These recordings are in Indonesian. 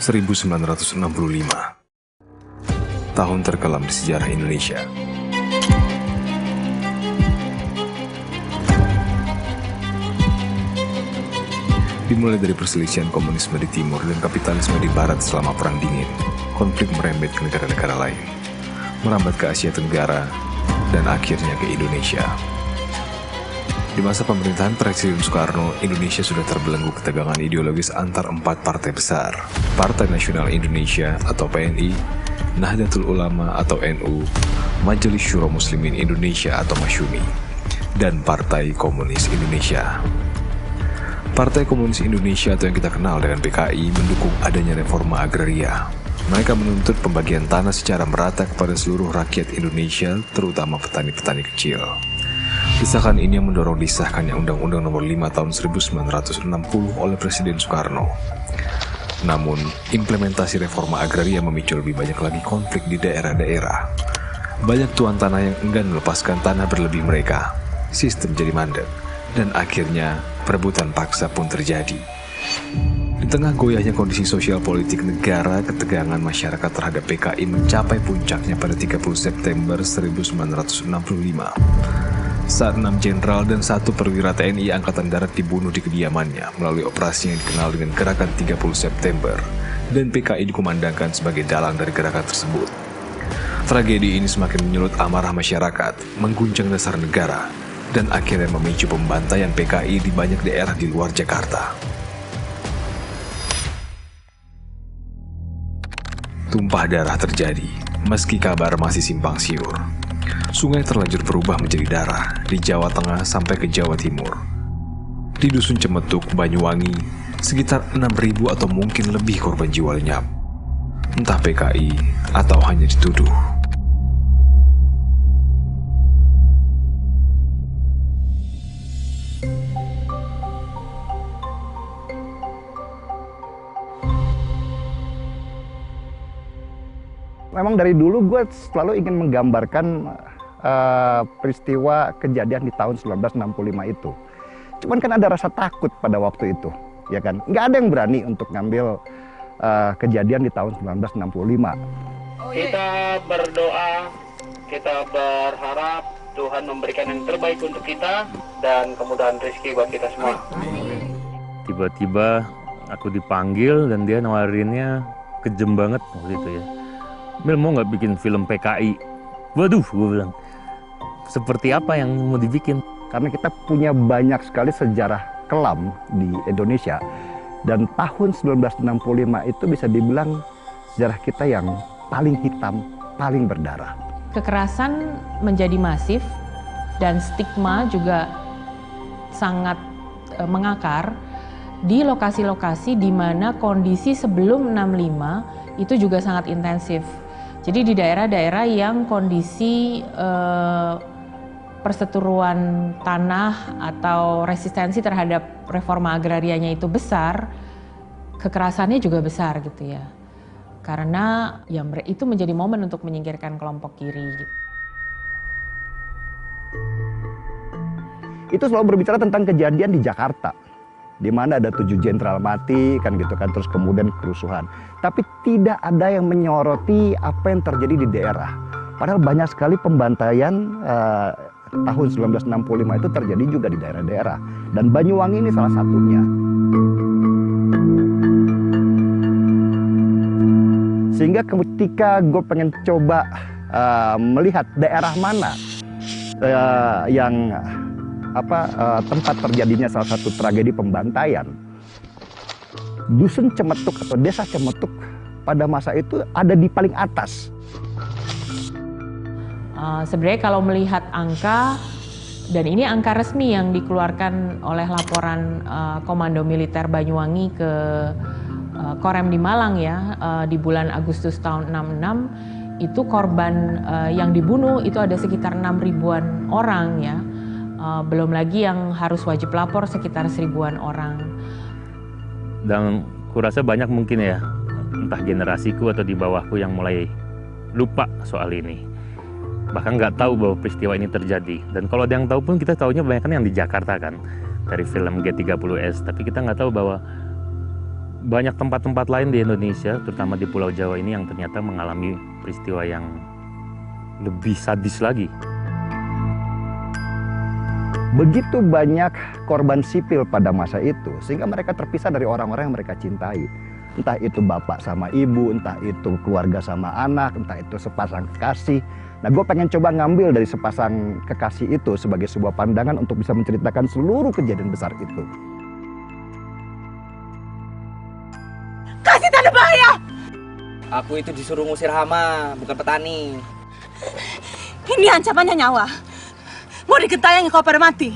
1965. Tahun terkelam di sejarah Indonesia. Dimulai dari perselisihan komunisme di timur dan kapitalisme di barat selama Perang Dingin, konflik merembet ke negara-negara lain, merambat ke Asia Tenggara, dan akhirnya ke Indonesia. Di masa pemerintahan Presiden Soekarno, Indonesia sudah terbelenggu ketegangan ideologis antar 4 partai besar: Partai Nasional Indonesia atau PNI, Nahdlatul Ulama atau NU, Majelis Syuro Muslimin Indonesia atau Masyumi, dan Partai Komunis Indonesia. Partai Komunis Indonesia atau yang kita kenal dengan PKI mendukung adanya reforma agraria. Mereka menuntut pembagian tanah secara merata kepada seluruh rakyat Indonesia, terutama petani-petani kecil. Desakan ini yang mendorong disahkannya Undang-Undang Nomor 5 Tahun 1960 oleh Presiden Soekarno. Namun, implementasi reforma agraria memicu lebih banyak lagi konflik di daerah-daerah. Banyak tuan tanah yang enggan melepaskan tanah berlebih mereka. Sistem jadi mandek, dan akhirnya perebutan paksa pun terjadi. Di tengah goyahnya kondisi sosial politik negara, ketegangan masyarakat terhadap PKI mencapai puncaknya pada 30 September 1965. Saat 6 jenderal dan 1 perwira TNI Angkatan Darat dibunuh di kediamannya melalui operasi yang dikenal dengan Gerakan 30 September, dan PKI dikumandangkan sebagai dalang dari gerakan tersebut. Tragedi ini semakin menyulut amarah masyarakat, mengguncang dasar negara, dan akhirnya memicu pembantaian PKI di banyak daerah di luar Jakarta. Tumpah darah terjadi, meski kabar masih simpang siur. Sungai terlanjur berubah menjadi darah di Jawa Tengah sampai ke Jawa Timur. Di Dusun Cemetuk, Banyuwangi, sekitar 6.000 atau mungkin lebih korban jiwa lenyap. Entah PKI atau hanya dituduh. Memang dari dulu gue selalu ingin menggambarkan peristiwa kejadian di tahun 1965 itu. Cuman kan ada rasa takut pada waktu itu, ya kan? Nggak ada yang berani untuk ngambil kejadian di tahun 1965. Kita berdoa, kita berharap Tuhan memberikan yang terbaik untuk kita dan kemudahan rezeki buat kita semua. Tiba-tiba aku dipanggil dan dia nawarinnya kejem banget waktu itu ya. Mel, mau nggak bikin film PKI? Waduh, gue bilang, seperti apa yang mau dibikin? Karena kita punya banyak sekali sejarah kelam di Indonesia. Dan tahun 1965 itu bisa dibilang sejarah kita yang paling hitam, paling berdarah. Kekerasan menjadi masif dan stigma juga sangat mengakar di lokasi-lokasi di mana kondisi sebelum 65 itu juga sangat intensif. Jadi di daerah-daerah yang kondisi perseteruan tanah atau resistensi terhadap reforma agrarianya itu besar, kekerasannya juga besar gitu ya. Karena ya itu menjadi momen untuk menyingkirkan kelompok kiri. Gitu. Itu selalu berbicara tentang kejadian di Jakarta, di mana ada 7 jenderal mati kan gitu kan, terus kemudian kerusuhan. Tapi tidak ada yang menyoroti apa yang terjadi di daerah. Padahal banyak sekali pembantaian tahun 1965 itu terjadi juga di daerah-daerah. Dan Banyuwangi ini salah satunya. Sehingga ketika gue pengen coba melihat daerah mana yang tempat terjadinya salah satu tragedi pembantaian, Dusun Cemetuk atau Desa Cemetuk pada masa itu ada di paling atas. Sebenarnya kalau melihat angka, dan ini angka resmi yang dikeluarkan oleh laporan Komando Militer Banyuwangi ke Korem di Malang ya, di bulan Agustus tahun 66, itu korban yang dibunuh itu ada sekitar 6.000-an orang ya. Belum lagi yang harus wajib lapor sekitar 1.000-an orang. Dan kurasa banyak mungkin ya, entah generasiku atau di bawahku yang mulai lupa soal ini. Bahkan nggak tahu bahwa peristiwa ini terjadi. Dan kalau ada yang tahu pun kita tahunya banyak kan yang di Jakarta kan, dari film G30S. Tapi kita nggak tahu bahwa banyak tempat-tempat lain di Indonesia, terutama di Pulau Jawa ini yang ternyata mengalami peristiwa yang lebih sadis lagi. Begitu banyak korban sipil pada masa itu, sehingga mereka terpisah dari orang-orang yang mereka cintai. Entah itu bapak sama ibu, entah itu keluarga sama anak, entah itu sepasang kekasih. Nah, gue pengen coba ngambil dari sepasang kekasih itu sebagai sebuah pandangan untuk bisa menceritakan seluruh kejadian besar itu. Kasih tanda bahaya! Aku itu disuruh ngusir hama, bukan petani. Ini ancamannya nyawa. Mau digentayangi kau pada mati.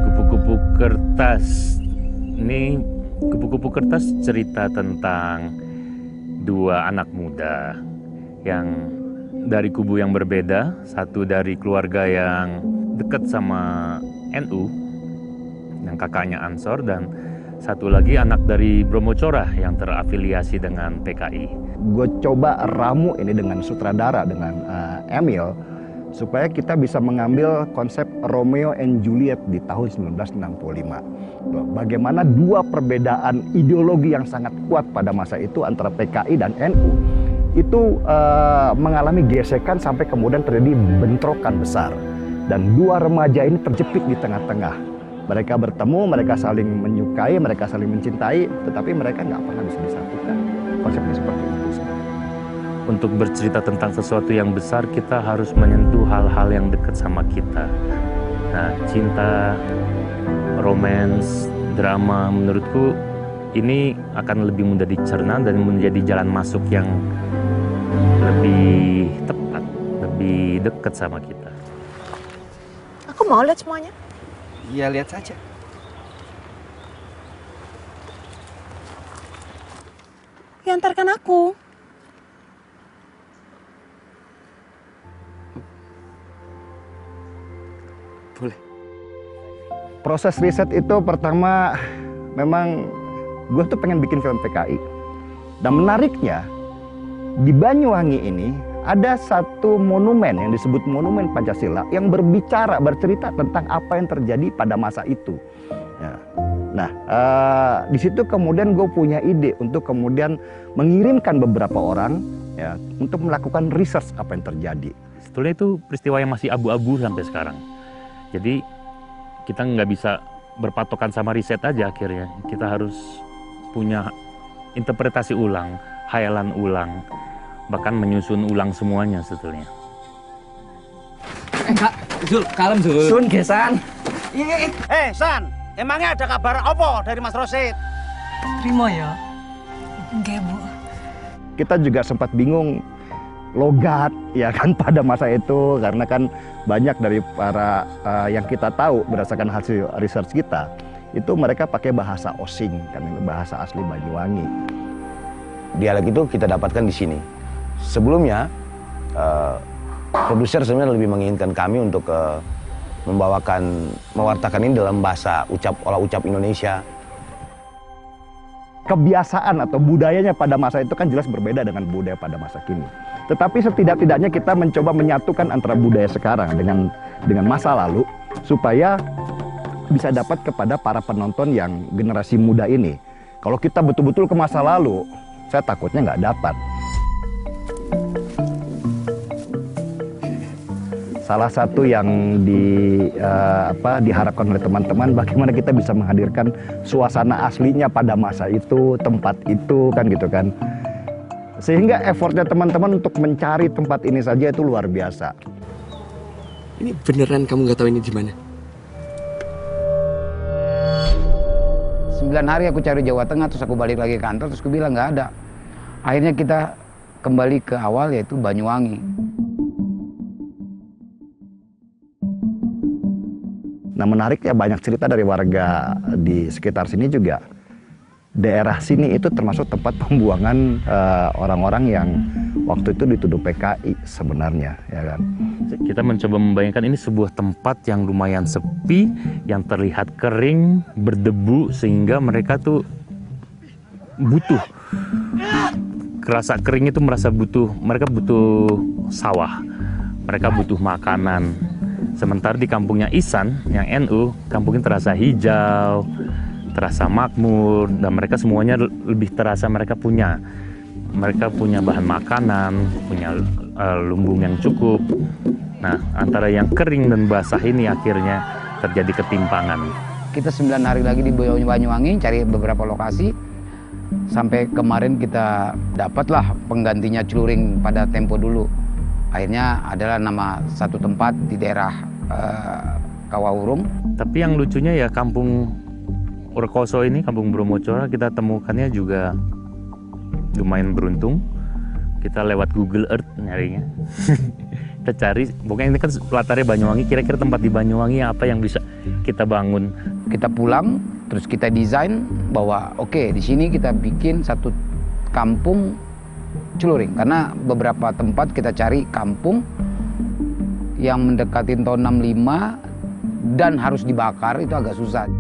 Kupu-kupu kertas. Ini kupu-kupu kertas cerita tentang dua anak muda yang dari kubu yang berbeda. Satu dari keluarga yang dekat sama NU, yang kakaknya Ansor, dan satu lagi anak dari Bromocora yang terafiliasi dengan PKI. Gue coba ramu ini dengan sutradara, dengan Emil, supaya kita bisa mengambil konsep Romeo and Juliet di tahun 1965. Bagaimana dua perbedaan ideologi yang sangat kuat pada masa itu antara PKI dan NU itu mengalami gesekan sampai kemudian terjadi bentrokan besar. Dan dua remaja ini terjepit di tengah-tengah. Mereka bertemu, mereka saling menyukai, mereka saling mencintai, tetapi mereka nggak pernah bisa disatukan. Konsepnya seperti itu. Untuk bercerita tentang sesuatu yang besar, kita harus menyentuh hal-hal yang dekat sama kita. Nah, cinta, romance, drama, menurutku ini akan lebih mudah dicerna dan menjadi jalan masuk yang lebih tepat, lebih dekat sama kita. Aku mau lihat semuanya. Iya, lihat saja. Antarkan aku. Boleh. Proses riset itu pertama memang gue tuh pengen bikin film PKI. Dan menariknya di Banyuwangi ini ada satu monumen yang disebut Monumen Pancasila yang bercerita tentang apa yang terjadi pada masa itu. Ya. Nah, di situ kemudian gue punya ide untuk kemudian mengirimkan beberapa orang ya untuk melakukan research apa yang terjadi. Sebetulnya itu peristiwa yang masih abu-abu sampai sekarang. Jadi kita nggak bisa berpatokan sama riset aja akhirnya. Kita harus punya interpretasi ulang, hayalan ulang, bahkan menyusun ulang semuanya sebetulnya. Kak, Zul, kalem Zul. Sun, Gesan. San, emangnya ada kabar apa dari Mas Rosid? Terima ya. Enggak, Bu. Kita juga sempat bingung logat ya kan pada masa itu, karena kan banyak dari para yang kita tahu berdasarkan hasil research kita itu mereka pakai bahasa Osing kan, bahasa asli Banyuwangi. Dialek itu kita dapatkan di sini. Sebelumnya produser sebenarnya lebih menginginkan kami untuk mewartakan ini dalam bahasa olah ucap Indonesia. Kebiasaan atau budayanya pada masa itu kan jelas berbeda dengan budaya pada masa kini. Tetapi setidak-tidaknya kita mencoba menyatukan antara budaya sekarang dengan masa lalu supaya bisa dapat kepada para penonton yang generasi muda ini. Kalau kita betul-betul ke masa lalu, saya takutnya nggak dapat. Salah satu yang diharapkan oleh teman-teman, bagaimana kita bisa menghadirkan suasana aslinya pada masa itu, tempat itu kan gitu kan. Sehingga effortnya teman-teman untuk mencari tempat ini saja itu luar biasa. Ini beneran kamu nggak tahu ini di mana? 9 hari aku cari Jawa Tengah, terus aku balik lagi ke kantor, terus aku bilang nggak ada. Akhirnya kita kembali ke awal, yaitu Banyuwangi. Nah, menariknya banyak cerita dari warga di sekitar sini juga. Daerah sini itu termasuk tempat pembuangan orang-orang yang waktu itu dituduh PKI sebenarnya, ya kan. Kita mencoba membayangkan ini sebuah tempat yang lumayan sepi, yang terlihat kering, berdebu, sehingga mereka tuh butuh. Kerasa kering itu merasa butuh, mereka butuh sawah, mereka butuh makanan. Sementara di kampungnya Ihsan, yang NU, kampungnya terasa hijau, terasa makmur, dan mereka semuanya lebih terasa mereka punya bahan makanan, punya lumbung yang cukup. Nah, antara yang kering dan basah ini akhirnya terjadi ketimpangan. Kita 9 hari lagi di Banyuwangi cari beberapa lokasi. Sampai kemarin kita dapatlah penggantinya celuring pada tempo dulu. Akhirnya adalah nama satu tempat di daerah Kawahurung. Tapi yang lucunya ya kampung Urkoso ini, kampung Bromocora, kita temukannya juga lumayan beruntung. Kita lewat Google Earth nyarinya. Kita cari, pokoknya ini kan latarnya Banyuwangi, kira-kira tempat di Banyuwangi apa yang bisa kita bangun. Kita pulang, terus kita desain bahwa oke, di sini kita bikin satu kampung celuring. Karena beberapa tempat kita cari kampung yang mendekati tahun 65 dan harus dibakar, itu agak susah.